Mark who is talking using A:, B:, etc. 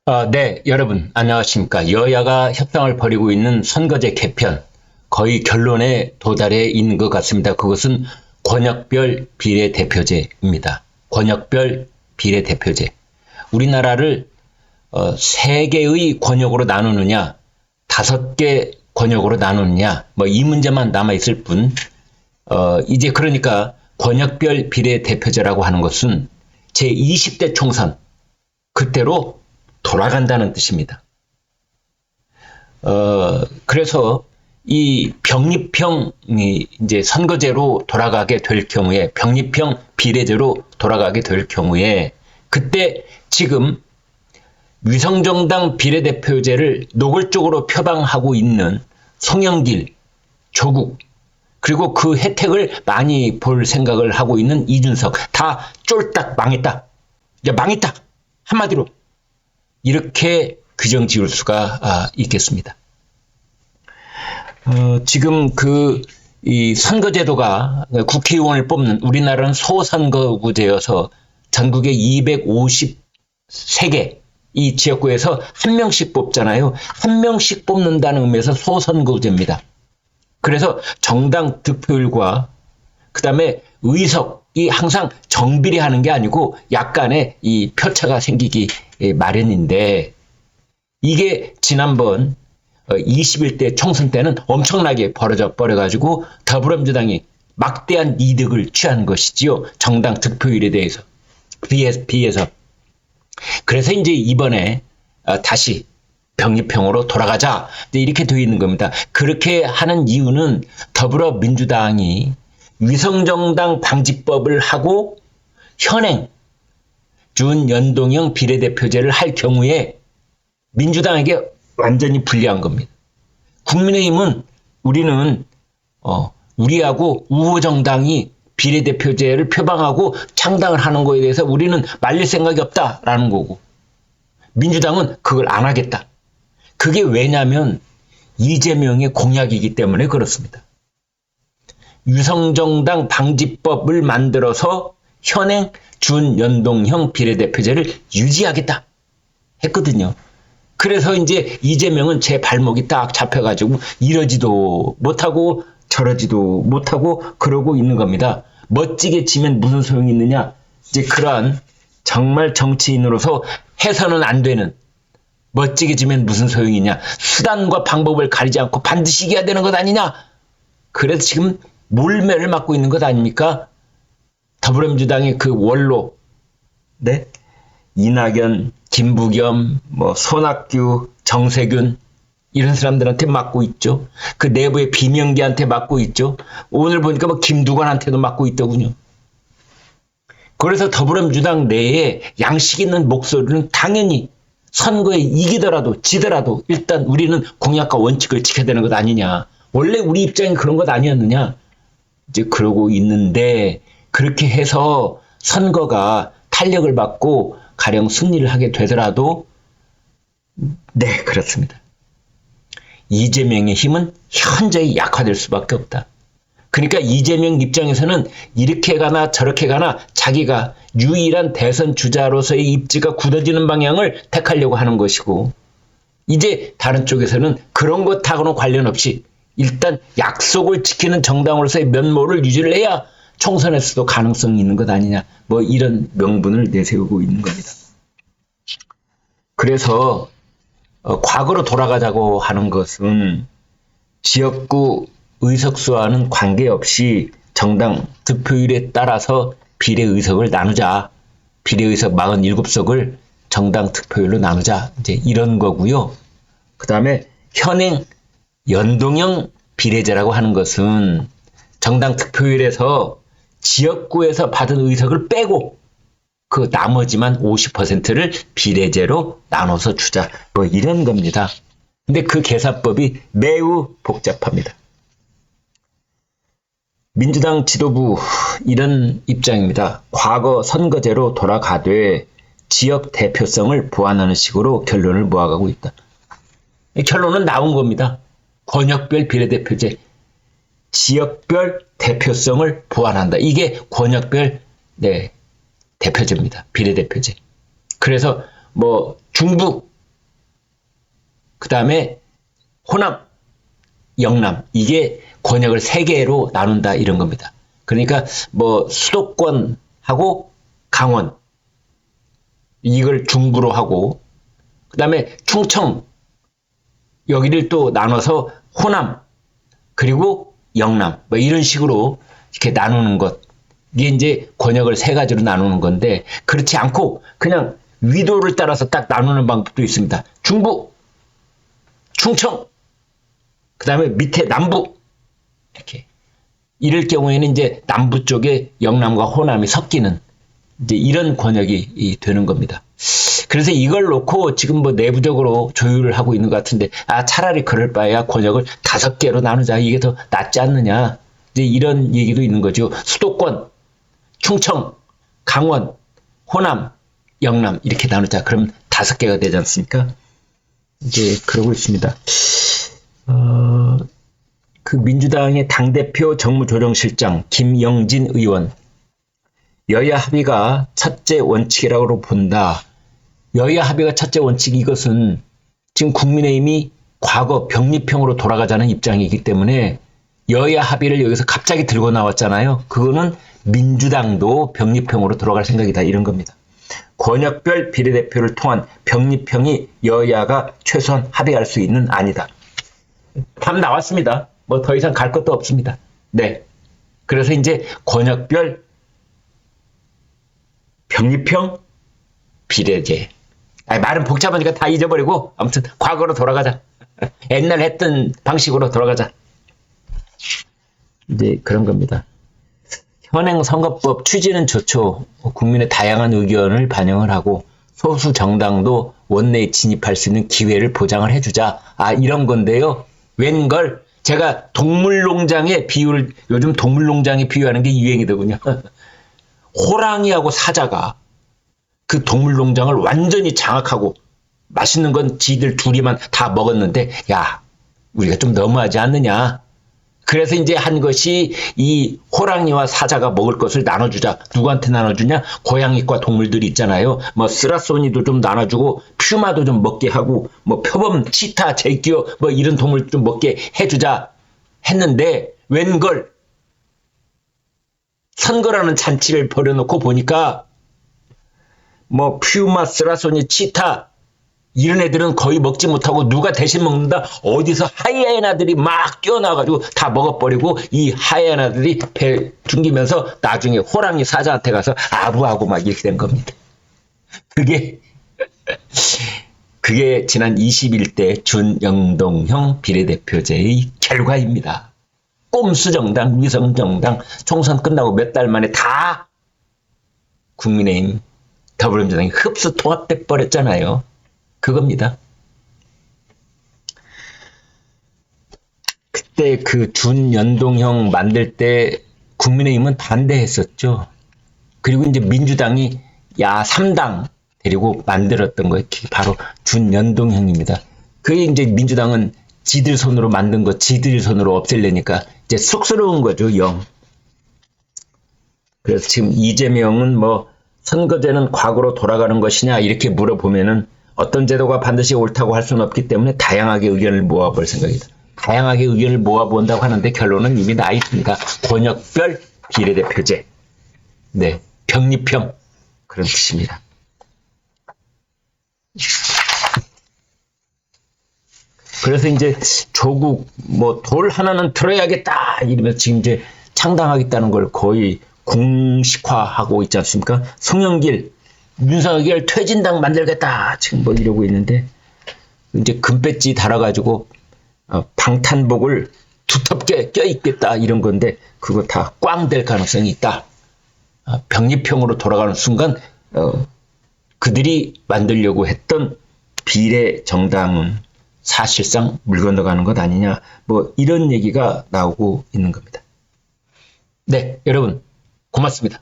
A: 네, 여러분, 안녕하십니까. 여야가 협상을 벌이고 있는 선거제 개편, 거의 결론에 도달해 있는 것 같습니다. 그것은 권역별 비례대표제입니다. 권역별 비례대표제. 우리나라를 3개의 권역으로 나누느냐, 5개 권역으로 나누느냐, 뭐 이 문제만 남아있을 뿐, 이제 그러니까 권역별 비례대표제라고 하는 것은 제20대 총선, 그때로 돌아간다는 뜻입니다. 그래서 이 병립형 이제 선거제로 돌아가게 될 경우에, 병립형 비례제로 돌아가게 될 경우에, 그때 지금 위성정당 비례대표제를 노골적으로 표방하고 있는 송영길, 조국, 그리고 그 혜택을 많이 볼 생각을 하고 있는 이준석, 다 쫄딱 망했다. 이제 망했다. 한마디로. 이렇게 규정 지을 수가 있겠습니다. 지금 이 선거제도가 국회의원을 뽑는, 우리나라는 소선거구제여서 전국에 253개 이 지역구에서 한 명씩 뽑잖아요. 한 명씩 뽑는다는 의미에서 소선거구제입니다. 그래서 정당 득표율과 그 다음에 의석이 항상 정비례하는 게 아니고 약간의 이 표차가 생기기 마련인데, 이게 지난번 21대 총선 때는 엄청나게 벌어가지고 더불어민주당이 막대한 이득을 취한 것이지요. 정당 득표율에 대해서 비해서. 그래서 이제 이번에 다시 병립형으로 돌아가자 이렇게 되어 있는 겁니다. 그렇게 하는 이유는 더불어민주당이 위성정당 방지법을 하고 현행 준연동형 비례대표제를 할 경우에 민주당에게 완전히 불리한 겁니다. 국민의힘은 우리는 우리하고 우호정당이 비례대표제를 표방하고 창당을 하는 거에 대해서 우리는 말릴 생각이 없다라는 거고, 민주당은 그걸 안 하겠다. 그게 왜냐하면 이재명의 공약이기 때문에 그렇습니다. 위성정당 방지법을 만들어서 현행 준연동형 비례대표제를 유지하겠다 했거든요. 그래서 이제 이재명은 제 발목이 딱 잡혀가지고 이러지도 못하고 저러지도 못하고 그러고 있는 겁니다. 멋지게 지면 무슨 소용이 있느냐. 이제 그러한 정말 정치인으로서 해서는 안 되는, 멋지게 지면 무슨 소용이냐, 수단과 방법을 가리지 않고 반드시 이겨야 되는 것 아니냐. 그래서 지금 몰매를 맞고 있는 것 아닙니까? 더불어민주당의 그 원로, 네? 이낙연, 김부겸, 손학규, 정세균, 이런 사람들한테 맞고 있죠. 그 내부의 비명계한테 맞고 있죠. 오늘 보니까 김두관한테도 맞고 있더군요. 그래서 더불어민주당 내에 양식 있는 목소리는 당연히 선거에 이기더라도 지더라도 일단 우리는 공약과 원칙을 지켜야 되는 것 아니냐. 원래 우리 입장이 그런 것 아니었느냐. 이제 그러고 있는데, 그렇게 해서 선거가 탄력을 받고 가령 승리를 하게 되더라도, 네, 그렇습니다. 이재명의 힘은 현저히 약화될 수밖에 없다. 그러니까 이재명 입장에서는 이렇게 가나 저렇게 가나 자기가 유일한 대선 주자로서의 입지가 굳어지는 방향을 택하려고 하는 것이고, 이제 다른 쪽에서는 그런 것하고는 관련 없이 일단 약속을 지키는 정당으로서의 면모를 유지를 해야 총선에서도 가능성이 있는 것 아니냐, 이런 명분을 내세우고 있는 겁니다. 그래서 과거로 돌아가자고 하는 것은 지역구 의석수와는 관계없이 정당 득표율에 따라서 비례의석을 나누자. 비례의석 47석을 정당 득표율로 나누자. 이제 이런 거고요. 그 다음에 현행 연동형 비례제라고 하는 것은 정당 득표율에서 지역구에서 받은 의석을 빼고 그 나머지만 50%를 비례제로 나눠서 주자. 이런 겁니다. 근데 그 계산법이 매우 복잡합니다. 민주당 지도부 이런 입장입니다. 과거 선거제로 돌아가되 지역 대표성을 보완하는 식으로 결론을 모아가고 있다. 결론은 나온 겁니다. 권역별 비례대표제, 지역별 대표성을 보완한다. 이게 권역별 대표제입니다. 비례대표제. 그래서 중부 그 다음에 호남, 영남, 이게 권역을 3개로 나눈다 이런 겁니다. 그러니까 뭐 수도권하고 강원 이걸 중부로 하고, 그 다음에 충청 여기를 또 나눠서 호남 그리고 영남 뭐 이런 식으로 이렇게 나누는 것, 이게 이제 권역을 3가지로 나누는 건데, 그렇지 않고 그냥 위도를 따라서 딱 나누는 방법도 있습니다. 중부, 충청, 그 다음에 밑에 남부, 이렇게. 이럴 경우에는 이제 남부 쪽에 영남과 호남이 섞이는 이제 이런 권역이 되는 겁니다. 그래서 이걸 놓고 지금 뭐 내부적으로 조율을 하고 있는 것 같은데, 차라리 그럴 바에야 권역을 5개로 나누자, 이게 더 낫지 않느냐, 이제 이런 얘기도 있는 거죠. 수도권, 충청, 강원, 호남, 영남 이렇게 나누자. 그럼 5개가 되지 않습니까? 이제 그러고 있습니다. 그 민주당의 당대표 정무조정실장 김영진 의원, 여야 합의가 첫째 원칙이라고 본다. 여야 합의가 첫째 원칙, 이것은 지금 국민의힘이 과거 병립형으로 돌아가자는 입장이기 때문에 여야 합의를 여기서 갑자기 들고 나왔잖아요. 그거는 민주당도 병립형으로 돌아갈 생각이다 이런 겁니다. 권역별 비례대표를 통한 병립형이 여야가 최소한 합의할 수 있는 안이다. 답 나왔습니다. 뭐 더 이상 갈 것도 없습니다. 네. 그래서 이제 권역별 병립형 비례제. 말은 복잡하니까 다 잊어버리고 아무튼 과거로 돌아가자. 옛날 했던 방식으로 돌아가자. 이제 그런 겁니다. 현행 선거법 취지는 좋죠. 국민의 다양한 의견을 반영을 하고 소수 정당도 원내에 진입할 수 있는 기회를 보장을 해주자. 이런 건데요. 웬걸 제가 동물농장의 비유를, 요즘 동물농장에 비유하는 게 유행이더군요. 호랑이하고 사자가 그 동물농장을 완전히 장악하고 맛있는 건 지들 둘이만 다 먹었는데, 야, 우리가 좀 너무하지 않느냐. 그래서 이제 한 것이 이 호랑이와 사자가 먹을 것을 나눠주자. 누구한테 나눠주냐? 고양이과 동물들이 있잖아요. 뭐 쓰라소니도 좀 나눠주고 퓨마도 좀 먹게 하고 뭐 표범, 치타, 제끼어 뭐 이런 동물 좀 먹게 해주자 했는데, 웬걸 선거라는 잔치를 벌여놓고 보니까 뭐 퓨마, 쓰라소니, 치타 이런 애들은 거의 먹지 못하고 누가 대신 먹는다? 어디서 하이에나들이 막 뛰어나가지고 다 먹어버리고, 이 하이에나들이 배 둥기면서 나중에 호랑이 사자한테 가서 아부하고 막 이렇게 된 겁니다. 그게 지난 21대 준연동형 비례대표제의 결과입니다. 꼼수정당, 위성정당 총선 끝나고 몇 달 만에 다 국민의힘, 더불어민주당이 흡수 통합돼 버렸잖아요. 그겁니다. 그때 그 준연동형 만들 때 국민의힘은 반대했었죠. 그리고 이제 민주당이 3당 데리고 만들었던 거 바로 준연동형입니다. 그게 이제 민주당은 지들 손으로 만든 거 지들 손으로 없애려니까 이제 쑥스러운 거죠, 영. 그래서 지금 이재명은 뭐 선거제는 과거로 돌아가는 것이냐 이렇게 물어보면은 어떤 제도가 반드시 옳다고 할 수는 없기 때문에 다양하게 의견을 모아볼 생각이다. 다양하게 의견을 모아본다고 하는데 결론은 이미 나 있습니다. 권역별 비례대표제. 네, 병립형 그런 뜻입니다. 그래서 이제 조국 뭐 돌 하나는 들어야겠다 이러면서 지금 이제 창당하겠다는 걸 거의 공식화하고 있지 않습니까? 송영길, 윤석열 퇴진당 만들겠다 지금 뭐 이러고 있는데, 이제 금배지 달아가지고 방탄복을 두텁게 껴있겠다 이런 건데 그거 다 꽝 될 가능성이 있다. 병립형으로 돌아가는 순간 그들이 만들려고 했던 비례 정당은 사실상 물 건너가는 것 아니냐, 뭐 이런 얘기가 나오고 있는 겁니다. 네, 여러분 고맙습니다.